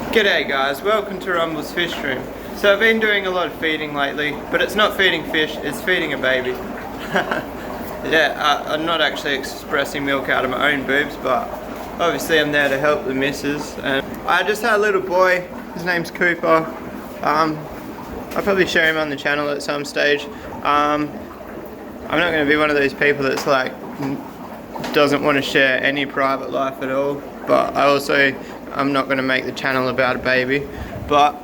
G'day guys, welcome to Rumble's Fish Room. So I've been doing a lot of feeding lately, but it's not feeding fish, it's feeding a baby. Yeah, I'm not actually expressing milk out of my own boobs, but obviously I'm there to help the missus. And I just had a little boy, his name's Cooper. I'll probably share him on the channel at some stage. I'm not going to be one of those people that's like, doesn't want to share any private life at all, but I'm not going to make the channel about a baby. But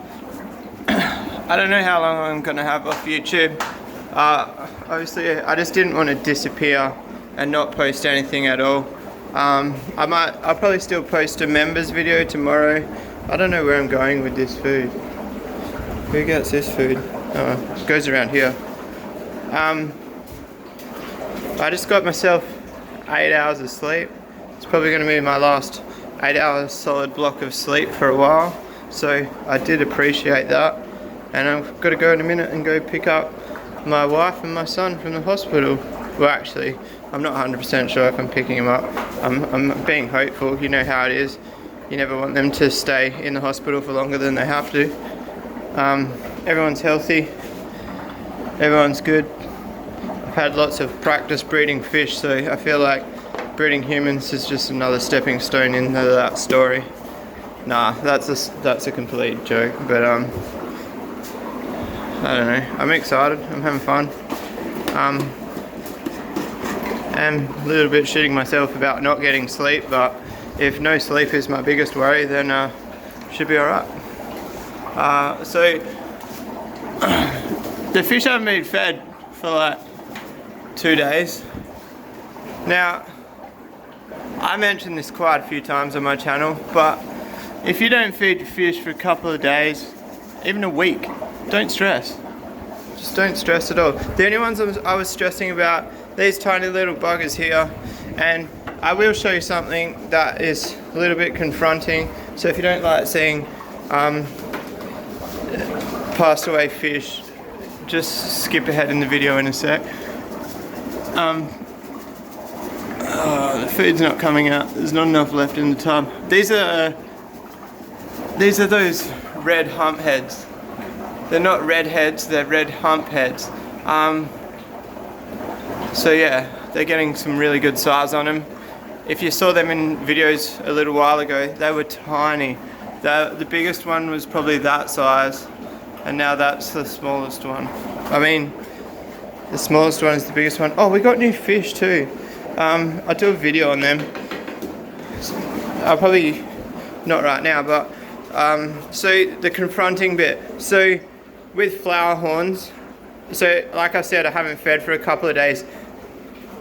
I don't know how long I'm going to have off YouTube. Obviously I just didn't want to disappear and not post anything at all. I'll probably still post a members video tomorrow. I don't know where I'm going with this food. Who gets this food? Oh, it goes around here. I just got myself 8 hours of sleep. It's probably going to be my last 8 hours solid block of sleep for a while, so I did appreciate that. And I've got to go in a minute and go pick up my wife and my son from the hospital. Well, actually, I'm not 100% sure if I'm picking them up. I'm being hopeful. You know how it is. You never want them to stay in the hospital for longer than they have to. Everyone's healthy. Everyone's good. I've had lots of practice breeding fish, so I feel like breeding humans is just another stepping stone into that story. Nah, that's a complete joke, but I don't know. I'm excited. I'm having fun. I'm a little bit shitting myself about not getting sleep, but if no sleep is my biggest worry, then should be alright. So the fish haven't been fed for like 2 days. Now, I mentioned this quite a few times on my channel, but if you don't feed your fish for a couple of days, even a week, don't stress. Just don't stress at all. The only ones I was stressing about, these tiny little buggers here, and I will show you something that is a little bit confronting. So if you don't like seeing passed away fish, just skip ahead in the video in a sec. The food's not coming out. There's not enough left in the tub. These are those red hump heads. They're not red heads, they're red hump heads. So yeah, they're getting some really good size on them. If you saw them in videos a little while ago, they were tiny. The biggest one was probably that size, and now that's the smallest one. I mean, the smallest one is the biggest one. Oh, we got new fish too. I'll do a video on them. I'll probably, not right now, but so the confronting bit. So with flower horns, so like I said, I haven't fed for a couple of days.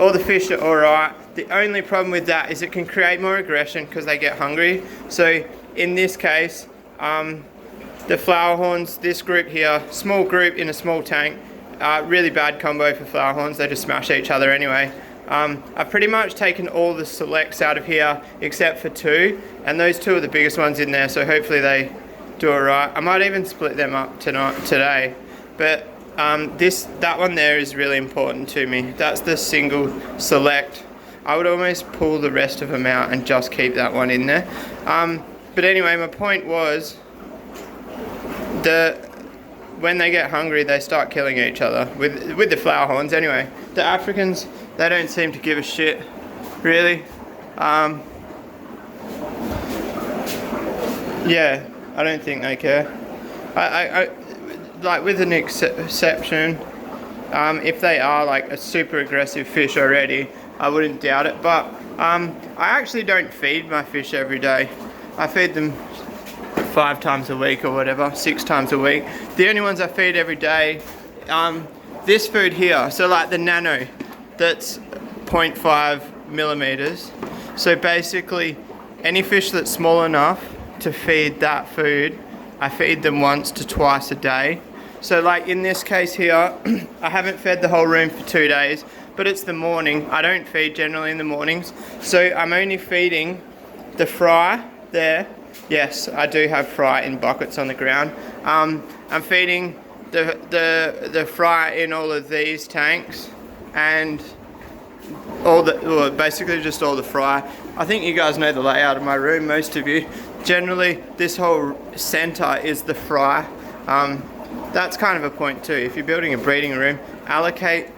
All the fish are alright. The only problem with that is it can create more aggression because they get hungry. So in this case, the flower horns, this group here, small group in a small tank, really bad combo for flower horns. They just smash each other anyway. I've pretty much taken all the selects out of here except for 2, and those 2 are the biggest ones in there, so hopefully they do alright. I might even split them up today, but that one there is really important to me. That's the single select. I would almost pull the rest of them out and just keep that one in there. But anyway, my point was when they get hungry, they start killing each other with the flower horns. Anyway, the Africans, they don't seem to give a shit, really. Yeah, I don't think they care. I like, with an exception, if they are like a super aggressive fish already, I wouldn't doubt it. But I actually don't feed my fish every day. I feed them 5 times a week or whatever, 6 times a week. The only ones I feed every day, this food here, so like the nano, that's 0.5 millimeters. So basically, any fish that's small enough to feed that food, I feed them once to twice a day. So like in this case here, I haven't fed the whole room for 2 days, but it's the morning. I don't feed generally in the mornings. So I'm only feeding the fry there. Yes, I do have fry in buckets on the ground. I'm feeding the fry in all of these tanks, and basically just all the fry. I think you guys know the layout of my room, most of you. generally this whole center is the fry. That's kind of a point too. If you're building a breeding room, allocate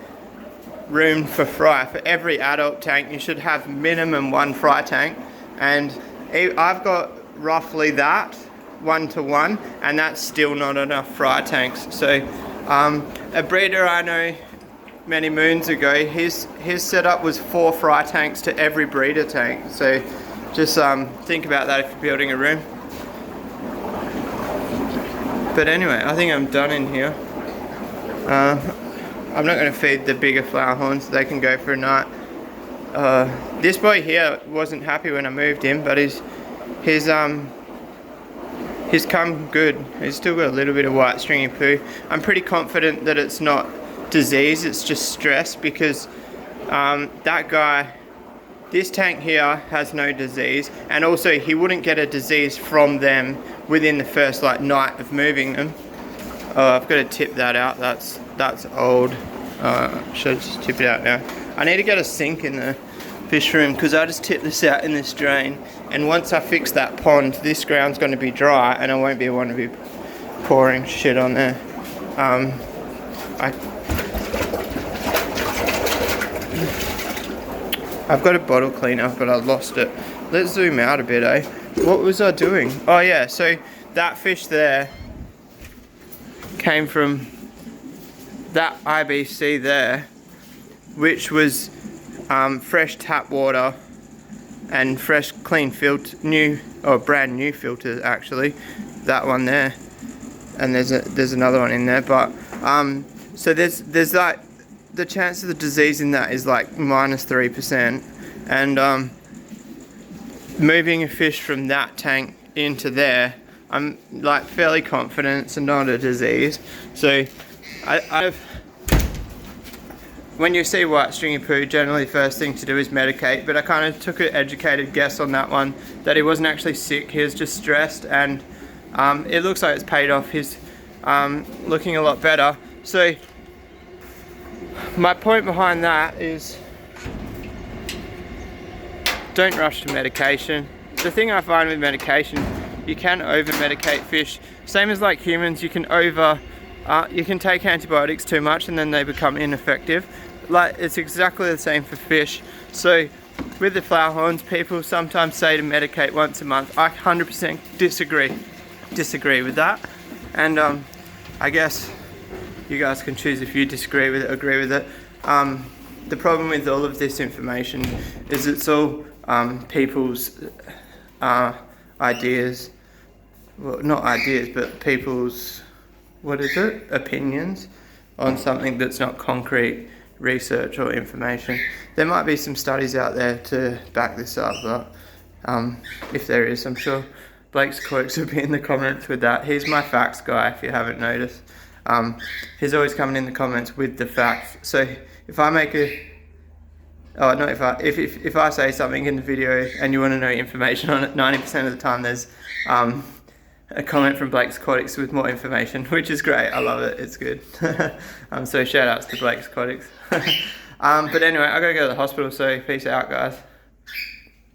room for fry. For every adult tank you should have minimum 1 fry tank, and I've got roughly that 1-to-1, and that's still not enough fry tanks. So a breeder I know many moons ago, his setup was 4 fry tanks to every breeder tank. So just think about that if you're building a room. But anyway, I think I'm done in here. I'm not going to feed the bigger flower horns, they can go for a night. This boy here wasn't happy when I moved him, but he's come good. He's still got a little bit of white stringy poo. I'm pretty confident that it's not disease, it's just stress, because that guy, this tank here has no disease, and also he wouldn't get a disease from them within the first night of moving them. Oh, I've got to tip that out. That's old. Should just tip it out now. I need to get a sink in the fish room because I just tipped this out in this drain, and once I fix that pond, this ground's going to be dry and I won't want to be pouring shit on there. I've got a bottle cleaner, but I lost it. Let's zoom out a bit, eh? What was I doing? Oh yeah, so that fish there came from that IBC there, which was fresh tap water and fresh clean filter, brand new filters actually. That one there, and there's another one in there, but so there's like the chance of the disease in that is like -3%, and moving a fish from that tank into there, I'm like fairly confident it's not a disease. So when you see white stringy poo, generally the first thing to do is medicate, but I kind of took an educated guess on that one, that he wasn't actually sick, he was just stressed, and it looks like it's paid off. He's looking a lot better. So my point behind that is, don't rush to medication. The thing I find with medication, you can over-medicate fish. Same as like humans, you can take antibiotics too much and then they become ineffective. Like, it's exactly the same for fish. So with the flower horns, people sometimes say to medicate once a month. I 100% disagree with that. And I guess you guys can choose if you disagree with it, agree with it. The problem with all of this information is it's all people's ideas. Well, not ideas, but people's, opinions on something that's not concrete research or information. There might be some studies out there to back this up, but if there is, I'm sure Blake's quotes will be in the comments with that. He's my facts guy, if you haven't noticed. He's always coming in the comments with the facts. So if I make if I say something in the video and you want to know information on it, 90% of the time there's a comment from Blake's Aquatics with more information, which is great. I love it. It's good. So shout outs to Blake's Aquatics. But anyway, I gotta go to the hospital, so peace out, guys.